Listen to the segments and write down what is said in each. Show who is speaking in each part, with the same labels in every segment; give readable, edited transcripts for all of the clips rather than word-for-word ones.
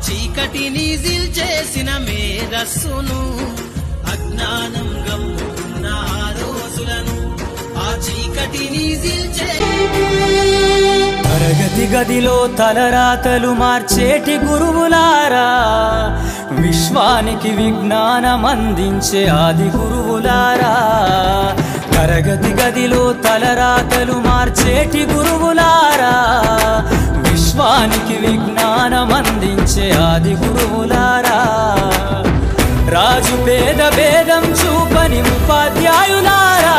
Speaker 1: చీకటిని చేసిన మేధస్సును అజ్ఞానం గమ్ముకున్న ఆ రోజులను ఆ చీకటిని
Speaker 2: తరగతి గదిలో తలరాతలు మార్చేటి గురువులారా, విశ్వానికి విజ్ఞానం అందించే ఆది గురువులారా. తరగతి గదిలో తలరాతలు మార్చేటి గురువులారా, విశ్వానికి విజ్ఞానం అందించే ఆది గురువులారా. రాజు పేద భేదం చూపని ఉపాధ్యాయులారా,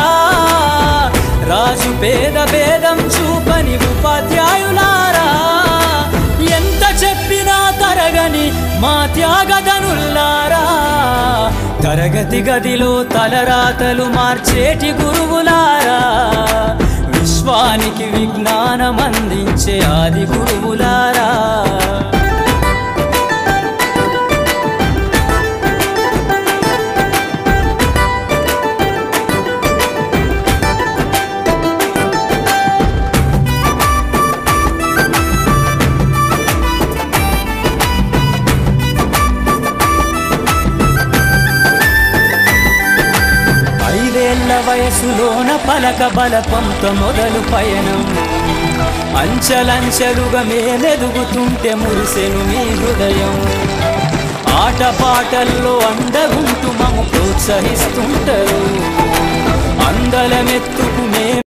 Speaker 2: రాజు పేద భేదం చూపని ఉపాధ్యాయులారా. ఎంత చెప్పినా తరగని మా త్యాగధనుల్లారా. తరగతి గదిలో తలరాతలు మార్చేటి గురువులారా, విశ్వానికి విజ్ఞానం అందించే ఆది గురువులారా. వయసులోన పలక బలపంతో మొదలు పయనం, అంచలంచెలుగా మేలెదుగుతుంటే మురిసెను మీ హృదయం. ఆటపాటల్లో అందగుంటూ మమ్ము ప్రోత్సహిస్తుంటారు, అందలమెత్తుకు